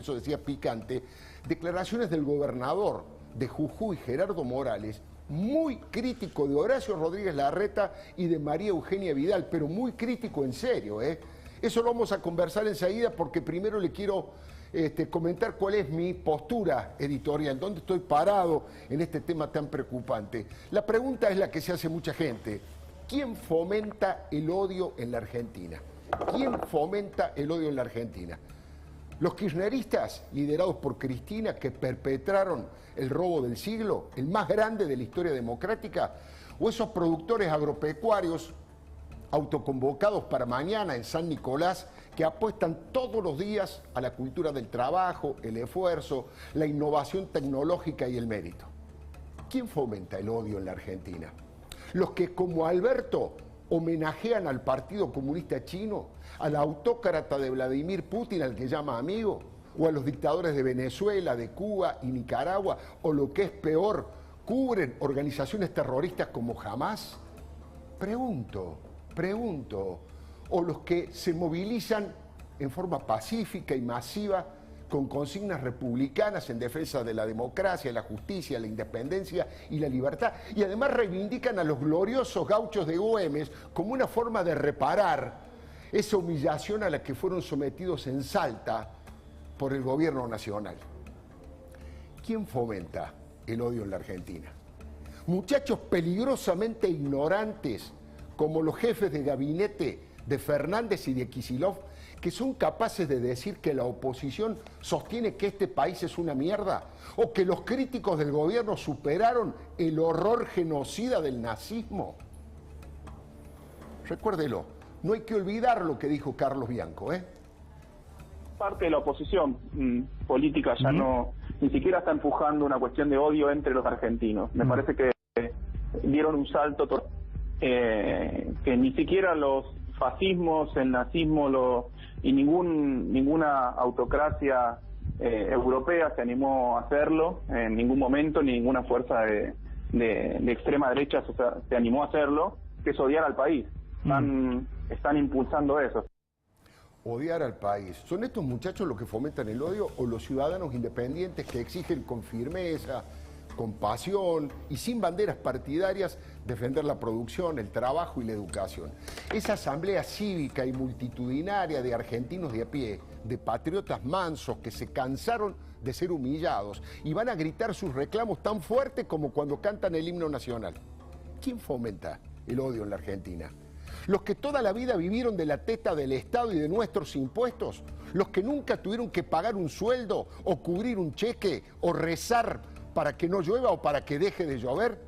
eso decía picante, declaraciones del gobernador de Jujuy, Gerardo Morales, muy crítico de Horacio Rodríguez Larreta y de María Eugenia Vidal, pero muy crítico en serio, ¿eh? Eso lo vamos a conversar enseguida porque primero le quiero comentar cuál es mi postura editorial, dónde estoy parado en este tema tan preocupante. La pregunta es la que se hace mucha gente. ¿Quién fomenta el odio en la Argentina? ¿Quién fomenta el odio en la Argentina? ¿Los kirchneristas, liderados por Cristina, que perpetraron el robo del siglo, el más grande de la historia democrática? ¿O esos productores agropecuarios autoconvocados para mañana en San Nicolás, que apuestan todos los días a la cultura del trabajo, el esfuerzo, la innovación tecnológica y el mérito? ¿Quién fomenta el odio en la Argentina? ¿Los que, como Alberto, homenajean al Partido Comunista Chino, al autócrata de Vladimir Putin, al que llama amigo, o a los dictadores de Venezuela, de Cuba y Nicaragua, o lo que es peor, cubren organizaciones terroristas como Hamas? Pregunto, o los que se movilizan en forma pacífica y masiva con consignas republicanas en defensa de la democracia, la justicia, la independencia y la libertad, y además reivindican a los gloriosos gauchos de Güemes como una forma de reparar esa humillación a la que fueron sometidos en Salta por el gobierno nacional. ¿Quién fomenta el odio en la Argentina? Muchachos peligrosamente ignorantes como los jefes de gabinete de Fernández y de Kicillof, que son capaces de decir que la oposición sostiene que este país es una mierda, o que los críticos del gobierno superaron el horror genocida del nazismo. Recuérdelo, no hay que olvidar lo que dijo Carlos Bianco, ¿eh? Parte de la oposición política ya no, ni siquiera está empujando una cuestión de odio entre los argentinos. Me parece que dieron un salto que ni siquiera los fascismos, el nazismo y ninguna autocracia europea se animó a hacerlo en ningún momento, ni ninguna fuerza de extrema derecha se animó a hacerlo, que es odiar al país. Están impulsando eso. Odiar al país. ¿Son estos muchachos los que fomentan el odio o los ciudadanos independientes que exigen con firmeza, con pasión y sin banderas partidarias defender la producción, el trabajo y la educación? Esa asamblea cívica y multitudinaria de argentinos de a pie, de patriotas mansos que se cansaron de ser humillados y van a gritar sus reclamos tan fuerte como cuando cantan el himno nacional. ¿Quién fomenta el odio en la Argentina? ¿Los que toda la vida vivieron de la teta del Estado y de nuestros impuestos? ¿Los que nunca tuvieron que pagar un sueldo o cubrir un cheque o rezar para que no llueva o para que deje de llover?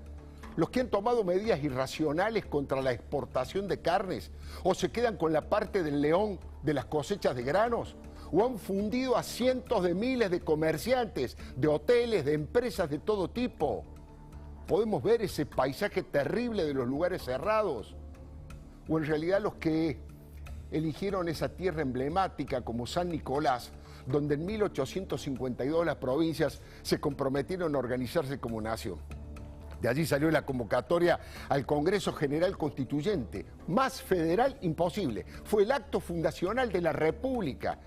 ¿Los que han tomado medidas irracionales contra la exportación de carnes o se quedan con la parte del león de las cosechas de granos? ¿O han fundido a cientos de miles de comerciantes, de hoteles, de empresas de todo tipo? ¿Podemos ver ese paisaje terrible de los lugares cerrados? ¿O en realidad los que eligieron esa tierra emblemática como San Nicolás, donde en 1852 las provincias se comprometieron a organizarse como nación? De allí salió la convocatoria al Congreso General Constituyente. Más federal imposible. Fue el acto fundacional de la República.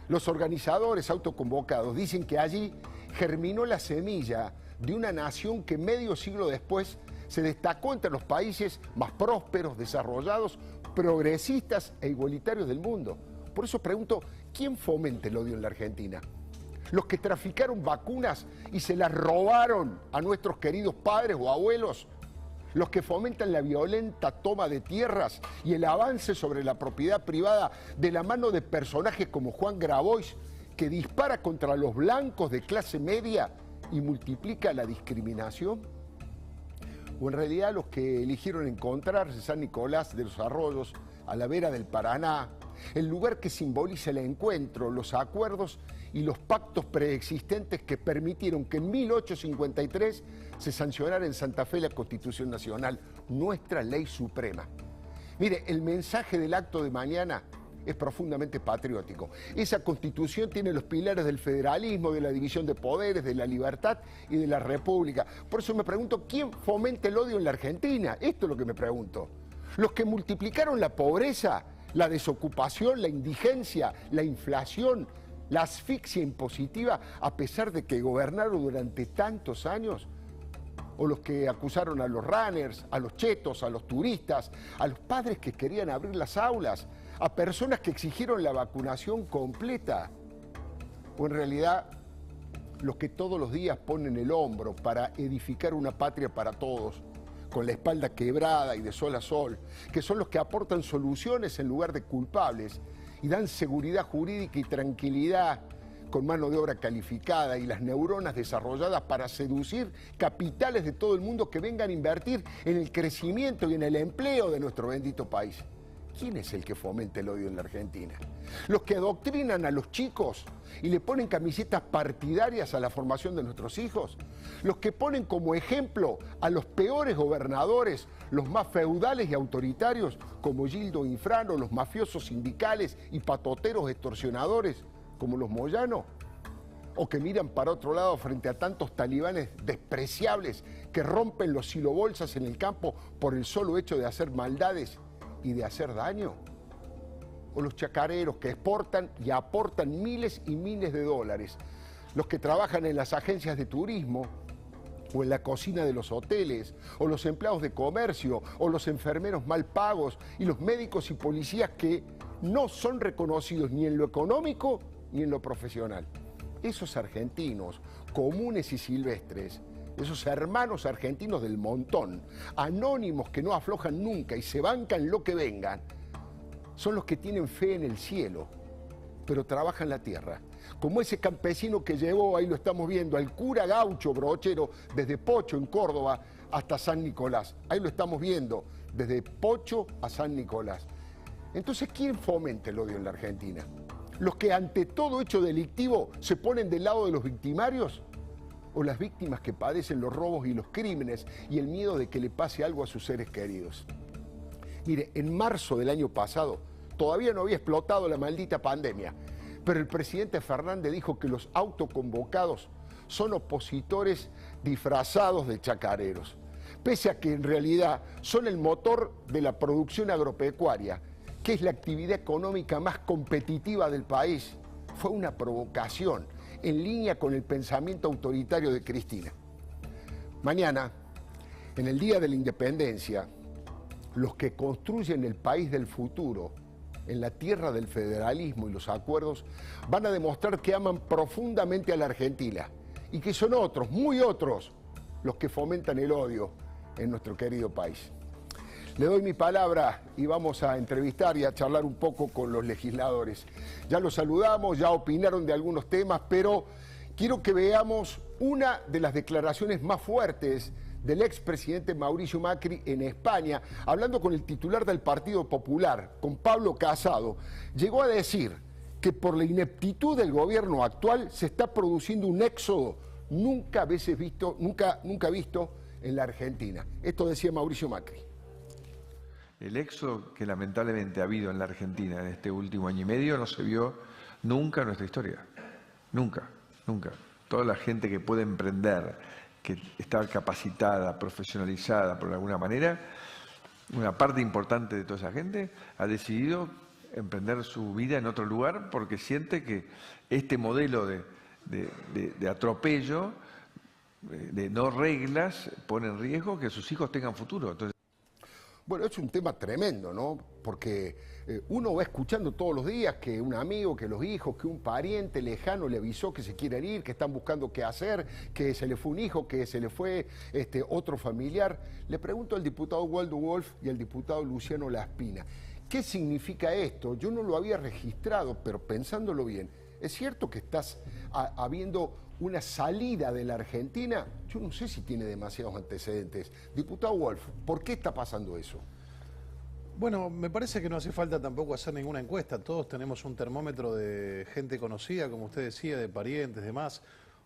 Los organizadores autoconvocados dicen que allí germinó la semilla de una nación que medio siglo después se destacó entre los países más prósperos, desarrollados, progresistas e igualitarios del mundo. Por eso pregunto, ¿quién fomenta el odio en la Argentina? ¿Los que traficaron vacunas y se las robaron a nuestros queridos padres o abuelos? ¿Los que fomentan la violenta toma de tierras y el avance sobre la propiedad privada de la mano de personajes como Juan Grabois, que dispara contra los blancos de clase media y multiplica la discriminación? ¿O en realidad los que eligieron encontrarse en San Nicolás de los Arroyos, a la vera del Paraná, el lugar que simboliza el encuentro, los acuerdos y los pactos preexistentes que permitieron que en 1853 se sancionara en Santa Fe la Constitución Nacional, nuestra ley suprema? Mire, el mensaje del acto de mañana es profundamente patriótico. Esa Constitución tiene los pilares del federalismo, de la división de poderes, de la libertad y de la república. Por eso me pregunto, ¿quién fomenta el odio en la Argentina? Esto es lo que me pregunto. Los que multiplicaron la pobreza, la desocupación, la indigencia, la inflación la asfixia impositiva a pesar de que gobernaron durante tantos años, o los que acusaron a los runners, a los chetos, a los turistas, a los padres que querían abrir las aulas, a personas que exigieron la vacunación completa, o en realidad los que todos los días ponen el hombro para edificar una patria para todos, con la espalda quebrada y de sol a sol, que son los que aportan soluciones en lugar de culpables y dan seguridad jurídica y tranquilidad con mano de obra calificada y las neuronas desarrolladas para seducir capitales de todo el mundo que vengan a invertir en el crecimiento y en el empleo de nuestro bendito país. ¿Quién es el que fomenta el odio en la Argentina? Los que adoctrinan a los chicos y le ponen camisetas partidarias a la formación de nuestros hijos. Los que ponen como ejemplo a los peores gobernadores, los más feudales y autoritarios, como Gildo Infrano, los mafiosos sindicales y patoteros extorsionadores, como los Moyano. O que miran para otro lado frente a tantos talibanes despreciables que rompen los silobolsas en el campo por el solo hecho de hacer maldades y de hacer daño. O los chacareros que exportan y aportan miles y miles de dólares. Los que trabajan en las agencias de turismo, o en la cocina de los hoteles, o los empleados de comercio, o los enfermeros mal pagos, y los médicos y policías que no son reconocidos ni en lo económico ni en lo profesional. Esos argentinos, comunes y silvestres, esos hermanos argentinos del montón, anónimos que no aflojan nunca y se bancan lo que vengan, son los que tienen fe en el cielo, pero trabajan la tierra. Como ese campesino que llevó, ahí lo estamos viendo, al cura gaucho brochero desde Pocho en Córdoba hasta San Nicolás. Ahí lo estamos viendo, desde Pocho a San Nicolás. Entonces, ¿quién fomenta el odio en la Argentina? ¿Los que ante todo hecho delictivo se ponen del lado de los victimarios? ¿O las víctimas que padecen los robos y los crímenes y el miedo de que le pase algo a sus seres queridos? Mire, en marzo del año pasado todavía no había explotado la maldita pandemia, pero el presidente Fernández dijo que los autoconvocados son opositores disfrazados de chacareros, pese a que en realidad son el motor de la producción agropecuaria, que es la actividad económica más competitiva del país. Fue una provocación en línea con el pensamiento autoritario de Cristina. Mañana, en el Día de la Independencia, los que construyen el país del futuro, en la tierra del federalismo y los acuerdos, van a demostrar que aman profundamente a la Argentina y que son otros, muy otros, los que fomentan el odio en nuestro querido país. Le doy mi palabra y vamos a entrevistar y a charlar un poco con los legisladores. Ya los saludamos, ya opinaron de algunos temas, pero quiero que veamos una de las declaraciones más fuertes del expresidente Mauricio Macri en España, hablando con el titular del Partido Popular, con Pablo Casado. Llegó a decir que por la ineptitud del gobierno actual se está produciendo un éxodo nunca visto en la Argentina. Esto decía Mauricio Macri. El éxodo que lamentablemente ha habido en la Argentina en este último año y medio no se vio nunca en nuestra historia. Nunca, nunca. Toda la gente que puede emprender, que está capacitada, profesionalizada por alguna manera, una parte importante de toda esa gente ha decidido emprender su vida en otro lugar porque siente que este modelo de atropello, de no reglas, pone en riesgo que sus hijos tengan futuro. Entonces, bueno, es un tema tremendo, ¿no? Porque uno va escuchando todos los días que un amigo, que los hijos, que un pariente lejano le avisó que se quieren ir, que están buscando qué hacer, que se le fue un hijo, que se le fue otro familiar. Le pregunto al diputado Waldo Wolf y al diputado Luciano Laspina, ¿qué significa esto? Yo no lo había registrado, pero pensándolo bien, ¿es cierto que estás habiendo una salida de la Argentina? Yo no sé si tiene demasiados antecedentes. Diputado Wolf, ¿por qué está pasando eso? Bueno, me parece que no hace falta tampoco hacer ninguna encuesta. Todos tenemos un termómetro de gente conocida, como usted decía, de parientes, demás.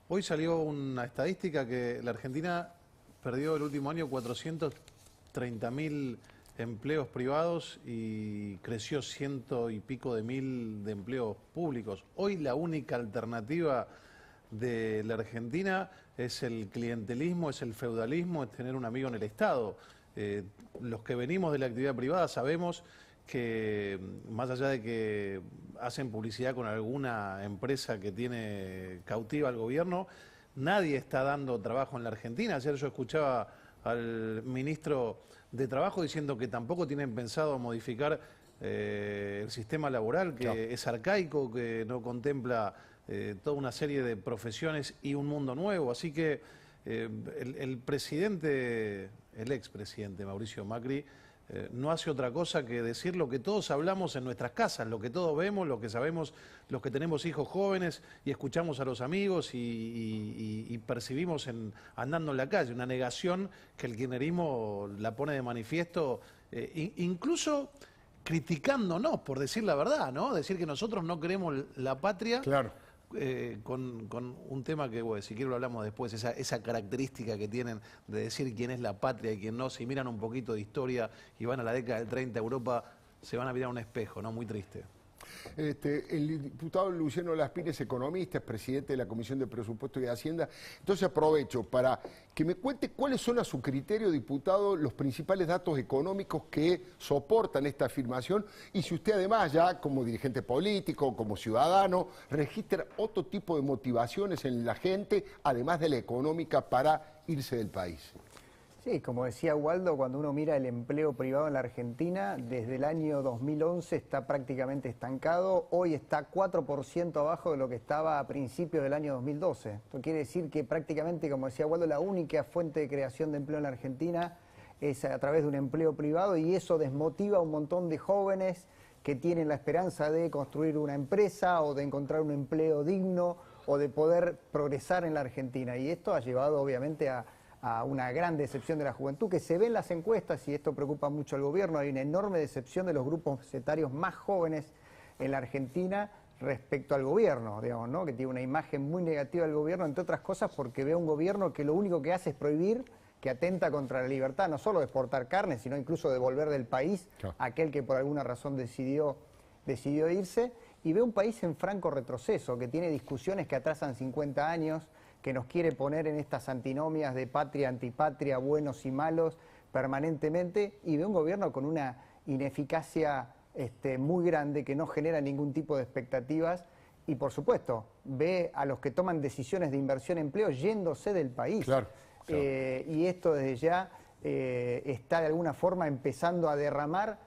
Hoy salió una estadística que la Argentina perdió el último año 430.000 empleos privados y creció 100 y pico de mil de empleos públicos. Hoy la única alternativa de la Argentina es el clientelismo, es el feudalismo, es tener un amigo en el Estado. Los que venimos de la actividad privada sabemos que más allá de que hacen publicidad con alguna empresa que tiene cautiva al gobierno, nadie está dando trabajo en la Argentina. Ayer yo escuchaba al ministro de Trabajo diciendo que tampoco tienen pensado modificar el sistema laboral, que es arcaico, que no contempla toda una serie de profesiones y un mundo nuevo. Así que el expresidente Mauricio Macri no hace otra cosa que decir lo que todos hablamos en nuestras casas, lo que todos vemos, lo que sabemos, los que tenemos hijos jóvenes y escuchamos a los amigos y percibimos andando en la calle, una negación que el kirchnerismo la pone de manifiesto, incluso criticándonos, por decir la verdad, ¿no? Decir que nosotros no queremos la patria. Claro. Con un tema que, bueno, si quiero lo hablamos después, esa característica que tienen de decir quién es la patria y quién no. Si miran un poquito de historia y van a la década del 30, Europa, se van a mirar un espejo, ¿no? Muy triste. El diputado Luciano Laspire es economista, es presidente de la Comisión de Presupuesto y Hacienda. Entonces aprovecho para que me cuente cuáles son a su criterio, diputado, los principales datos económicos que soportan esta afirmación y si usted además ya como dirigente político, como ciudadano, registra otro tipo de motivaciones en la gente, además de la económica, para irse del país. Sí, como decía Waldo, cuando uno mira el empleo privado en la Argentina, desde el año 2011 está prácticamente estancado, hoy está 4% abajo de lo que estaba a principios del año 2012. Esto quiere decir que prácticamente, como decía Waldo, la única fuente de creación de empleo en la Argentina es a través de un empleo privado y eso desmotiva a un montón de jóvenes que tienen la esperanza de construir una empresa o de encontrar un empleo digno o de poder progresar en la Argentina. Y esto ha llevado obviamente a una gran decepción de la juventud, que se ve en las encuestas, y esto preocupa mucho al gobierno. Hay una enorme decepción de los grupos etarios más jóvenes en la Argentina respecto al gobierno, digamos, ¿no? Que tiene una imagen muy negativa del gobierno, entre otras cosas porque ve a un gobierno que lo único que hace es prohibir, que atenta contra la libertad, no solo de exportar carne, sino incluso de devolver del país a aquel que por alguna razón decidió irse, y ve un país en franco retroceso, que tiene discusiones que atrasan 50 años, que nos quiere poner en estas antinomias de patria, antipatria, buenos y malos permanentemente, y ve un gobierno con una ineficacia muy grande que no genera ningún tipo de expectativas y, por supuesto, ve a los que toman decisiones de inversión en empleo yéndose del país. Claro. Y esto desde ya está de alguna forma empezando a derramar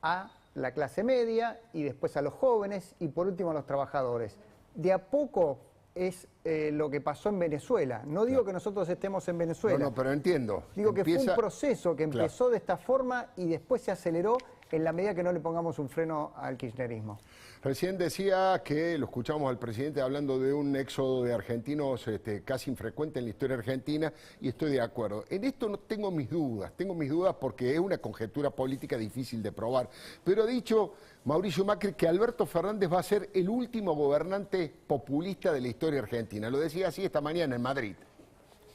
a la clase media y después a los jóvenes y por último a los trabajadores. De a poco es lo que pasó en Venezuela. No digo que nosotros estemos en Venezuela. No, pero entiendo. Digo que fue un proceso que empezó de esta forma y después se aceleró en la medida que no le pongamos un freno al kirchnerismo. Recién decía que lo escuchamos al presidente hablando de un éxodo de argentinos casi infrecuente en la historia argentina y estoy de acuerdo. En esto no tengo mis dudas porque es una conjetura política difícil de probar. Pero ha dicho Mauricio Macri que Alberto Fernández va a ser el último gobernante populista de la historia argentina. Lo decía así esta mañana en Madrid.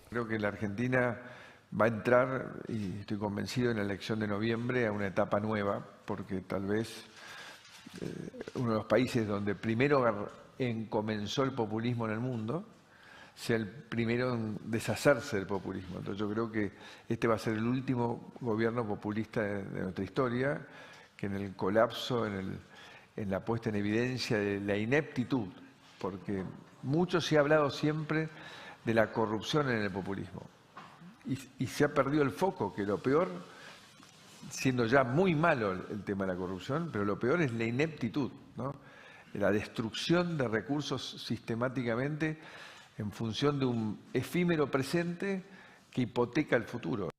Creo que la Argentina va a entrar, y estoy convencido, en la elección de noviembre a una etapa nueva, porque tal vez uno de los países donde primero comenzó el populismo en el mundo sea el primero en deshacerse del populismo. Entonces yo creo que este va a ser el último gobierno populista de nuestra historia, que en el colapso, en la puesta en evidencia de la ineptitud, porque mucho se ha hablado siempre de la corrupción en el populismo. Y se ha perdido el foco, que lo peor, siendo ya muy malo el tema de la corrupción, pero lo peor es la ineptitud, ¿no? La destrucción de recursos sistemáticamente en función de un efímero presente que hipoteca el futuro.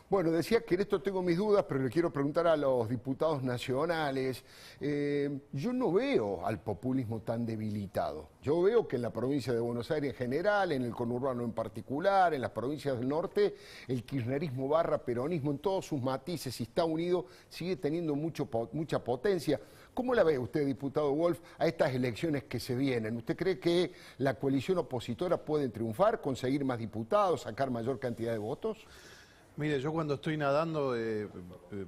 Bueno, decía que en esto tengo mis dudas, pero le quiero preguntar a los diputados nacionales. Yo no veo al populismo tan debilitado. Yo veo que en la provincia de Buenos Aires en general, en el conurbano en particular, en las provincias del norte, el kirchnerismo barra peronismo en todos sus matices, si está unido, sigue teniendo mucha potencia. ¿Cómo la ve usted, diputado Wolf, a estas elecciones que se vienen? ¿Usted cree que la coalición opositora puede triunfar, conseguir más diputados, sacar mayor cantidad de votos? Mire, yo cuando estoy nadando,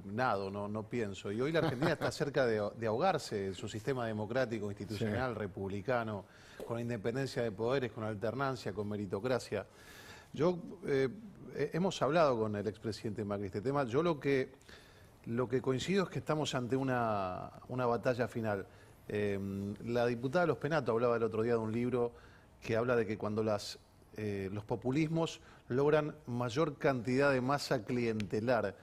nado, no pienso. Y hoy la Argentina está cerca de ahogarse en su sistema democrático, institucional, republicano, con independencia de poderes, con alternancia, con meritocracia. Hemos hablado con el expresidente Macri este tema. Yo lo que Lo que coincido es que estamos ante una batalla final. La diputada Los Penato hablaba el otro día de un libro que habla de que cuando los populismos logran mayor cantidad de masa clientelar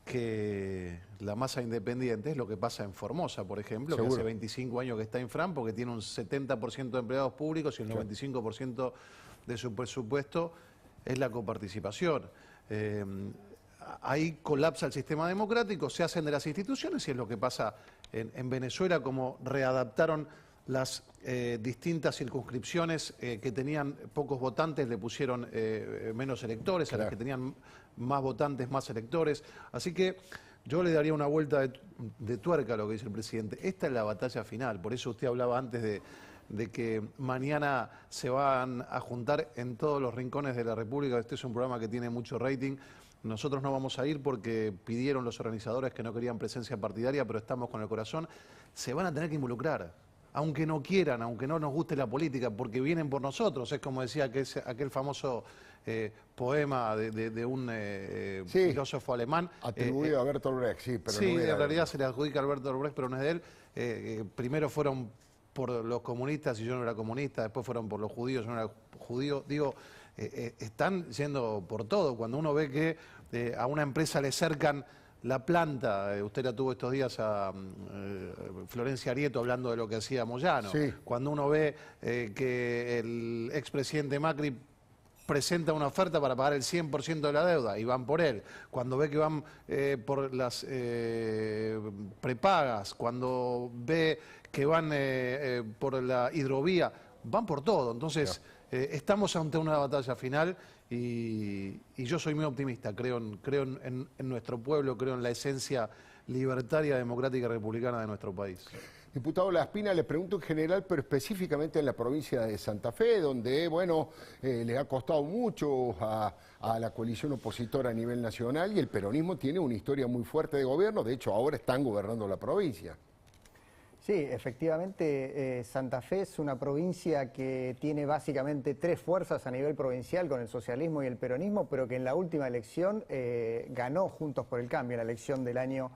que la masa independiente, es lo que pasa en Formosa, por ejemplo, Seguro. que hace 25 años que está Infran, porque tiene un 70% de empleados públicos y el 95% de su presupuesto es la coparticipación. Ahí colapsa el sistema democrático, se hacen de las instituciones y es lo que pasa en Venezuela, como readaptaron las distintas circunscripciones que tenían pocos votantes, le pusieron menos electores, a las que tenían más votantes, más electores. Así que yo le daría una vuelta de tuerca a lo que dice el presidente. Esta es la batalla final, por eso usted hablaba antes de que mañana se van a juntar en todos los rincones de la República. Este es un programa que tiene mucho rating. Nosotros no vamos a ir porque pidieron los organizadores que no querían presencia partidaria, pero estamos con el corazón. Se van a tener que involucrar, aunque no quieran, aunque no nos guste la política, porque vienen por nosotros. Es como decía aquel famoso poema de un filósofo alemán. Atribuido a Bertolt Brecht, sí, pero sí, no era en realidad se le adjudica a Bertolt Brecht, pero no es de él. Primero fueron por los comunistas y yo no era comunista, después fueron por los judíos, yo no era judío. Digo, están yendo por todo. Cuando uno ve que a una empresa le cercan la planta, usted la tuvo estos días a Florencia Arieto hablando de lo que hacía Moyano. Sí. Cuando uno ve que el expresidente Macri presenta una oferta para pagar el 100% de la deuda y van por él, cuando ve que van por las prepagas, cuando ve que van por la hidrovía, van por todo. Entonces, estamos ante una batalla final y yo soy muy optimista, creo en nuestro pueblo, creo en la esencia libertaria, democrática y republicana de nuestro país. Diputado Laspina, le pregunto en general, pero específicamente en la provincia de Santa Fe, donde, bueno, le ha costado mucho a la coalición opositora a nivel nacional y el peronismo tiene una historia muy fuerte de gobierno, de hecho ahora están gobernando la provincia. Sí, efectivamente, Santa Fe es una provincia que tiene básicamente tres fuerzas a nivel provincial con el socialismo y el peronismo, pero que en la última elección ganó Juntos por el Cambio, en la elección del año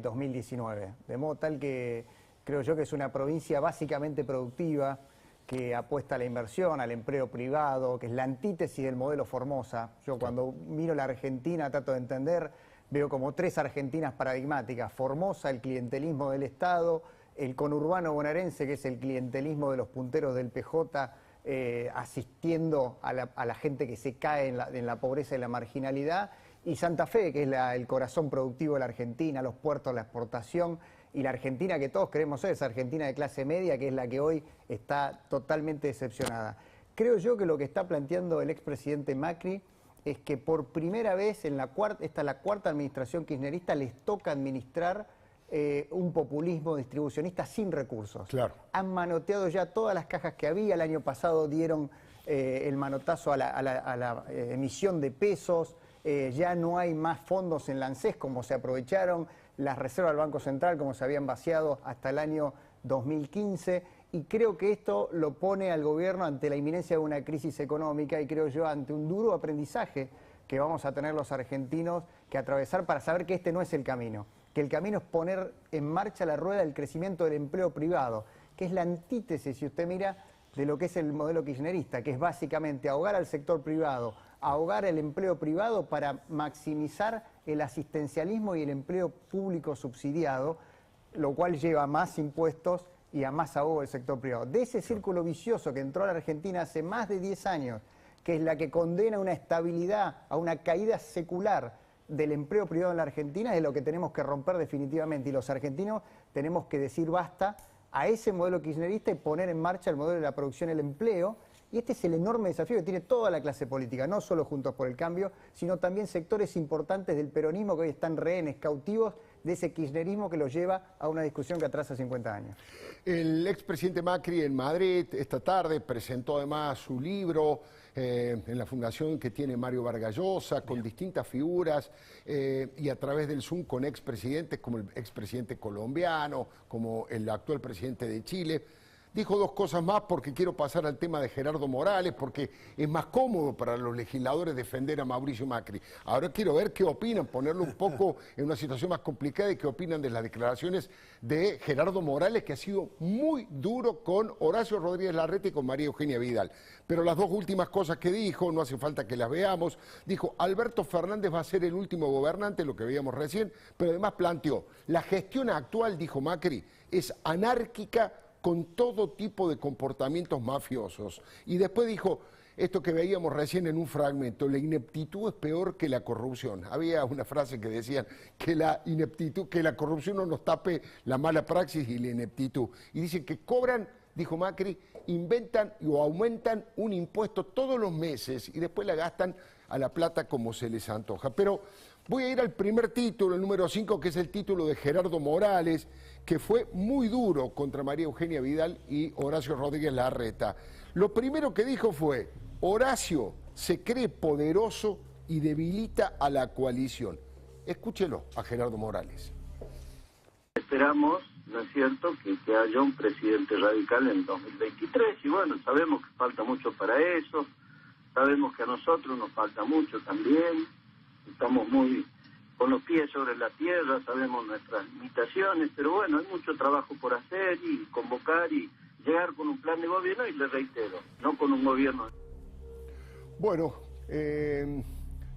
2019. De modo tal que creo yo que es una provincia básicamente productiva, que apuesta a la inversión, al empleo privado, que es la antítesis del modelo Formosa. Yo cuando miro la Argentina trato de entender, veo como tres Argentinas paradigmáticas: Formosa, el clientelismo del Estado; el conurbano bonaerense, que es el clientelismo de los punteros del PJ, asistiendo a la gente que se cae en la pobreza y la marginalidad; y Santa Fe, que es el corazón productivo de la Argentina, los puertos, la exportación, y la Argentina que todos queremos ser, esa Argentina de clase media, que es la que hoy está totalmente decepcionada. Creo yo que lo que está planteando el expresidente Macri es que por primera vez esta es la cuarta administración kirchnerista, les toca administrar un populismo distribucionista sin recursos. Claro. Han manoteado ya todas las cajas que había. El año pasado dieron el manotazo a la emisión de pesos. Ya no hay más fondos en la ANSES como se aprovecharon, las reservas del Banco Central como se habían vaciado hasta el año 2015, y creo que esto lo pone al gobierno ante la inminencia de una crisis económica y creo yo ante un duro aprendizaje que vamos a tener los argentinos que atravesar para saber que este no es el camino, que el camino es poner en marcha la rueda del crecimiento del empleo privado, que es la antítesis, si usted mira, de lo que es el modelo kirchnerista, que es básicamente ahogar al sector privado, ahogar el empleo privado para maximizar el asistencialismo y el empleo público subsidiado, lo cual lleva a más impuestos y a más ahogo del sector privado. De ese círculo vicioso que entró a la Argentina hace más de 10 años, que es la que condena a una estabilidad, a una caída secular del empleo privado en la Argentina, es de lo que tenemos que romper definitivamente. Y los argentinos tenemos que decir basta a ese modelo kirchnerista y poner en marcha el modelo de la producción y el empleo. Y este es el enorme desafío que tiene toda la clase política, no solo Juntos por el Cambio, sino también sectores importantes del peronismo que hoy están rehenes, cautivos de ese kirchnerismo que los lleva a una discusión que atrasa 50 años. El expresidente Macri en Madrid esta tarde presentó además su libro en la fundación que tiene Mario Vargas Llosa, con distintas figuras y a través del Zoom con expresidentes como el expresidente colombiano, como el actual presidente de Chile. Dijo dos cosas más porque quiero pasar al tema de Gerardo Morales, porque es más cómodo para los legisladores defender a Mauricio Macri. Ahora quiero ver qué opinan, ponerlo un poco en una situación más complicada y qué opinan de las declaraciones de Gerardo Morales, que ha sido muy duro con Horacio Rodríguez Larreta y con María Eugenia Vidal. Pero las dos últimas cosas que dijo, no hace falta que las veamos, dijo, Alberto Fernández va a ser el último gobernante, lo que veíamos recién, pero además planteó, la gestión actual, dijo Macri, es anárquica con todo tipo de comportamientos mafiosos. Y después dijo, esto que veíamos recién en un fragmento, la ineptitud es peor que la corrupción. Había una frase que decían que la ineptitud, que la corrupción no nos tape la mala praxis y la ineptitud. Y dicen que cobran, dijo Macri, inventan o aumentan un impuesto todos los meses y después la gastan a la plata como se les antoja. Pero voy a ir al primer título, el número 5, que es el título de Gerardo Morales, que fue muy duro contra María Eugenia Vidal y Horacio Rodríguez Larreta. Lo primero que dijo fue, Horacio se cree poderoso y debilita a la coalición. Escúchelo a Gerardo Morales. Esperamos, ¿no es cierto?, que haya un presidente radical en 2023 y bueno, sabemos que falta mucho para eso, sabemos que a nosotros nos falta mucho también, estamos muy con los pies sobre la tierra, sabemos nuestras limitaciones, pero bueno, hay mucho trabajo por hacer y convocar y llegar con un plan de gobierno y les reitero, no con un gobierno. Bueno,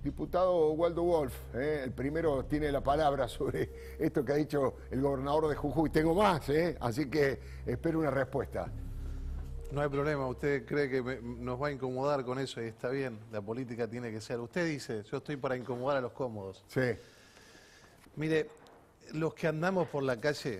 diputado Waldo Wolf, el primero tiene la palabra sobre esto que ha dicho el gobernador de Jujuy. Tengo más, así que espero una respuesta. No hay problema, usted cree que nos va a incomodar con eso y está bien, la política tiene que ser. Usted dice, yo estoy para incomodar a los cómodos. Sí. Mire, los que andamos por la calle